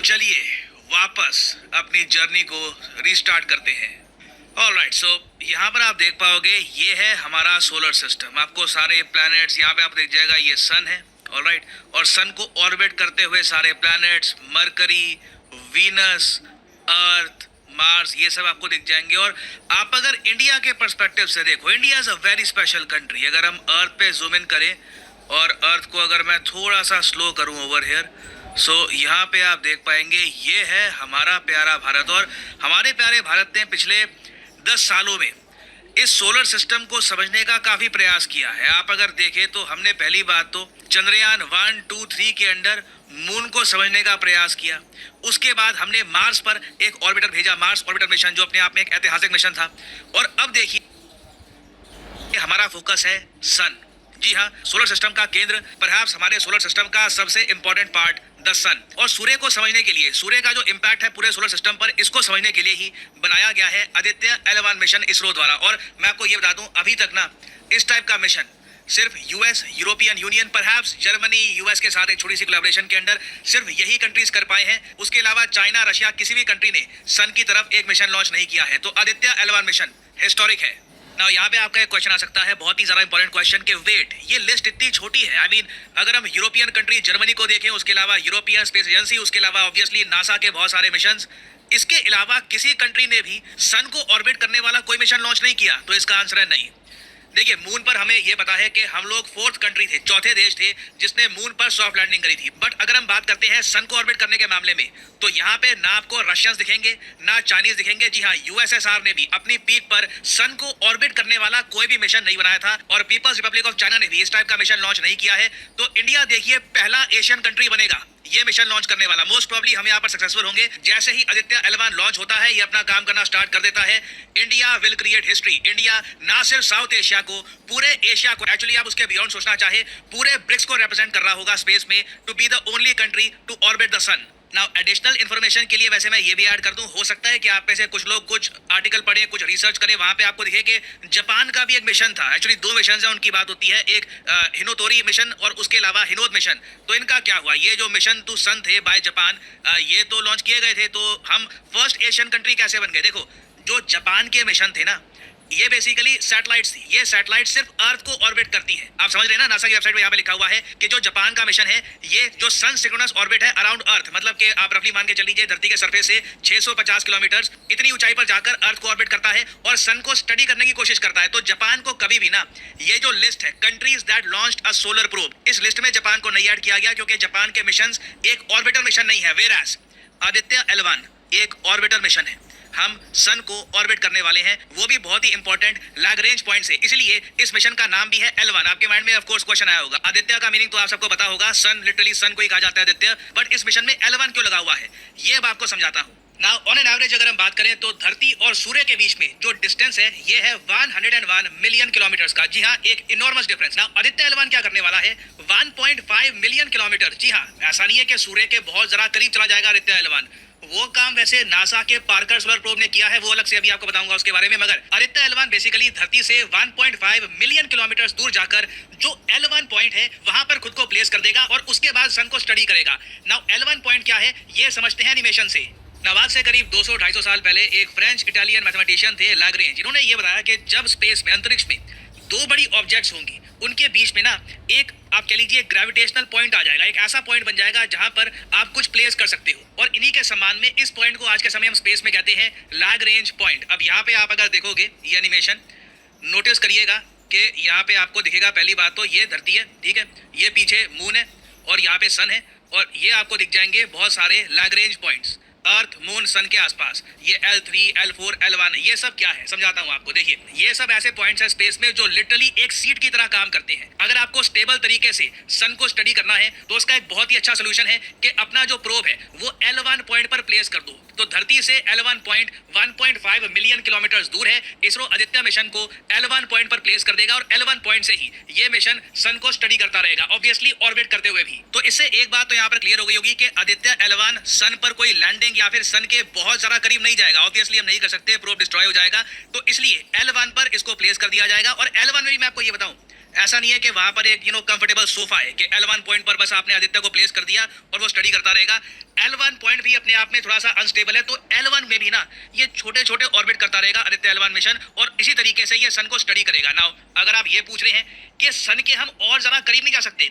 चलिए वापस अपनी जर्नी को रीस्टार्ट करते हैं। ऑलराइट, सो यहाँ पर आप देख पाओगे ये है हमारा सोलर सिस्टम। आपको सारे प्लैनेट्स यहाँ पे आप देख जाएगा, ये सन है। ऑलराइट, और सन को ऑर्बिट करते हुए सारे प्लैनेट्स मरकरी, वीनस, अर्थ, मार्स, ये सब आपको दिख जाएंगे। और आप अगर इंडिया के पर्सपेक्टिव से देखो, India is a very special country. अगर हम अर्थ पे जूम इन करें और अर्थ को अगर मैं थोड़ा सा स्लो करूं ओवर हेयर, सो यहाँ पे आप देख पाएंगे ये है हमारा प्यारा भारत। और हमारे प्यारे भारत ने पिछले 10 सालों में इस सोलर सिस्टम को समझने का काफी प्रयास किया है। आप अगर देखें तो हमने पहली बात तो चंद्रयान 1, 2, 3 के अंडर मून को समझने का प्रयास किया। उसके बाद हमने मार्स पर एक ऑर्बिटर भेजा, मार्स ऑर्बिटर मिशन, जो अपने आप में एक ऐतिहासिक मिशन था। और अब देखिए हमारा फोकस है सन। जी हाँ, सोलर सिस्टम का केंद्र, परहैप्स हमारे सोलर सिस्टम का सबसे इंपॉर्टेंट पार्ट द सन। और सूर्य को समझने के लिए, सूर्य का जो इम्पैक्ट है पूरे सोलर सिस्टम पर, इसको समझने के लिए ही बनाया गया है आदित्य L1 मिशन इसरो द्वारा। और मैं आपको ये बता दूं, अभी तक ना इस टाइप का मिशन सिर्फ US, European union, perhaps Germany, US के साथ एक छोटी सी कोलैबोरेशन के अंडर सिर्फ यही कंट्रीज कर पाए हैं। उसके अलावा चाइना, रशिया, किसी भी कंट्री ने सन की तरफ एक मिशन लॉन्च नहीं किया है। तो आदित्य L1 मिशन हिस्टोरिक है। ना यहाँ पे आपका एक क्वेश्चन आ सकता है, बहुत ही ज्यादा इंपॉर्टेंट क्वेश्चन, के वेट, ये लिस्ट इतनी छोटी है। आई मीन अगर हम यूरोपियन कंट्री जर्मनी को देखें, उसके अलावा यूरोपियन स्पेस एजेंसी, उसके अलावा ऑब्वियसली नासा के बहुत सारे मिशंस, इसके अलावा किसी कंट्री ने भी सन को ऑर्बिट करने वाला कोई मिशन लॉन्च नहीं किया। तो इसका आंसर है नहीं। देखिए, मून पर हमें यह पता है कि हम लोग 4th कंट्री थे, चौथे देश थे जिसने मून पर सॉफ्ट लैंडिंग करी थी। बट अगर हम बात करते हैं सन को ऑर्बिट करने के मामले में, तो यहाँ पे ना आपको रशियंस दिखेंगे ना चाइनीज दिखेंगे। जी हाँ, यूएसएसआर ने भी अपनी पीक पर सन को ऑर्बिट करने वाला कोई भी मिशन नहीं बनाया था। और पीपल्स रिपब्लिक ऑफ चाइना ने भी इस टाइप का मिशन लॉन्च नहीं किया है। तो इंडिया देखिए पहला एशियन कंट्री बनेगा ये मिशन लॉन्च करने वाला। मोस्ट प्रोबब्ली हम यहाँ पर सक्सेसफुल होंगे। जैसे ही आदित्य L1 लॉन्च होता है, ये अपना काम करना स्टार्ट कर देता है, India will create history. India ना सिर्फ साउथ एशिया को, पूरे एशिया को, एक्चुअली आप उसके बियॉन्ड सोचना चाहे, पूरे ब्रिक्स को रिप्रेजेंट कर रहा होगा स्पेस में, to be the only country to orbit the sun. Now additional information के लिए वैसे मैं ये भी ऐड कर दूं, हो सकता है कि आप में से कुछ लोग कुछ आर्टिकल पढ़े, कुछ रिसर्च करें, वहां पे आपको दिखे कि जापान का भी एक मिशन था। एक्चुअली 2 मिशन है, उनकी बात होती है, एक हिनोतोरी मिशन और उसके अलावा हिनोद मिशन। तो इनका क्या हुआ, ये जो मिशन टू सन थे बाय जापान, ये तो लॉन्च किए गए थे। तो हम फर्स्ट एशियन कंट्री कैसे बन गए? देखो, जो जापान के मिशन थे ना, ये बेसिकली सैटेलाइट्स थी। ये सैटेलाइट सिर्फ अर्थ को ऑर्बिट करती है। आप समझ रहे हैं ना, नासा की वेबसाइट में यहाँ पे लिखा हुआ है कि जो जापान का मिशन है, ये जो सन सिंक्रोनस ऑर्बिट है अराउंड अर्थ, मतलब कि आप रफली मान के चल लीजिए धरती के सरफेस से 650 किलोमीटर इतनी ऊंचाई पर जाकर अर्थ को ऑर्बिट करता है और सन को स्टडी करने की कोशिश करता है। तो जापान को कभी भी ना, ये जो लिस्ट है countries that launched a solar probe, इस लिस्ट में जापान को नहीं ऐड किया गया, क्योंकि जापान के मिशन एक ऑर्बिटर मिशन नहीं है। वेरास आदित्य L1 एक ऑर्बिटर मिशन है। हम सन को ऑर्बिट करने वाले हैं, वो भी बहुत ही इंपॉर्टेंट लैग्रेंज पॉइंट से। इसलिए इस मिशन का नाम भी है L1। आपके माइंड में ऑफ कोर्स क्वेश्चन आया होगा, आदित्य का मीनिंग तो आप सबको पता होगा, सन, लिटरली सन को ही कहा जाता है आदित्य, बट इस मिशन में L1 क्यों लगा हुआ है, ये अब आपको समझाता हूँ। नाउ ऑन एन एवरेज अगर हम बात करें तो धरती और सूर्य के बीच में जो डिस्टेंस है, ये है 101 मिलियन किलोमीटर का। जी हाँ, एक enormous difference. Now Aditya L1 क्या करने वाला है, 1.5 मिलियन किलोमीटर। जी हाँ, ऐसा नहीं है कि सूर्य के बहुत जरा करीब चला जाएगा आदित्य L1। वो काम वैसे नासा के पार्कर सोलर प्रोब ने किया है, वो अलग से अभी आपको बताऊंगा उसके बारे में। मगर आदित्य L1 बेसिकली धरती से 1.5 मिलियन किलोमीटर दूर जाकर जो L1 पॉइंट है वहां पर खुद को प्लेस कर देगा और उसके बाद सन को स्टडी करेगा। नाउ L1 पॉइंट क्या है, ये समझते हैं एनिमेशन से। आज से करीब 200-250 साल पहले एक फ्रेंच इटालियन मैथमेटिशियन थे लैग्रेंज। इन्होंने ये बताया कि जब स्पेस में, अंतरिक्ष में 2 बड़ी ऑब्जेक्ट्स होंगी, उनके बीच में ना एक, आप कह लीजिए, ग्रेविटेशनल पॉइंट आ जाएगा। एक ऐसा पॉइंट बन जाएगा जहां पर आप कुछ प्लेस कर सकते हो। और इन्हीं के सम्मान में इस पॉइंट को आज के समय हम स्पेस में कहते हैं लैग्रेंज पॉइंट। अब यहाँ पे आप अगर देखोगे ये एनिमेशन, नोटिस करिएगा कि यहाँ पे आपको दिखेगा, पहली बात तो ये धरती है, ठीक है, ये पीछे मून है और यहाँ पे सन है, और ये आपको दिख जाएंगे बहुत सारे लैग्रेंज पॉइंट्स अर्थ, मून, सन के आसपास। ये L3, L4, L1, ये सब क्या है समझाता हूँ आपको। देखिए, ये सब ऐसे पॉइंट्स हैं स्पेस में जो लिटरली एक सीट की तरह काम करते हैं। अगर आपको स्टेबल तरीके से सन को स्टडी करना है तो उसका एक बहुत ही अच्छा सोल्यूशन है कि अपना जो प्रोब है वो L1 पॉइंट पर प्लेस कर दो। तो धरती से L1 पॉइंट 1.5 मिलियन किलोमीटर दूर है। इसरो आदित्य मिशन को L1 पॉइंट पर प्लेस कर देगा और L1 पॉइंट से ही ये मिशन सन को स्टडी करता रहेगा, ऑब्वियसली ऑर्बिट करते हुए भी। तो इससे एक बात तो यहाँ पर क्लियर हो गई होगी कि आदित्य L1 सन पर कोई लैंडिंग या फिर सन के बहुत ज्यादा करीब नहीं जाएगा। ऑब्वियसली हम नहीं कर सकते, प्रोब डिस्ट्रॉय हो जाएगा। तो इसलिए L1 पर इसको प्लेस कर दिया जाएगा। और L1 में भी मैं आपको ये बताऊं, ऐसा नहीं है कि वहां पर एक कंफर्टेबल सोफा है कि L1 पॉइंट पर बस आपने आदित्य को प्लेस कर दिया और वो स्टडी करता रहेगा। L1 पॉइंट भी अपने आप में थोड़ा सा अनस्टेबल है, तो L1 में भी ना ये छोटे छोटे ऑर्बिट करता रहेगा आदित्य L1 मिशन, और इसी तरीके से ये सन को स्टडी करेगा। नाउ अगर आप ये पूछ रहे हैं कि सन के हम और ज्यादा करीब नहीं जा सकते,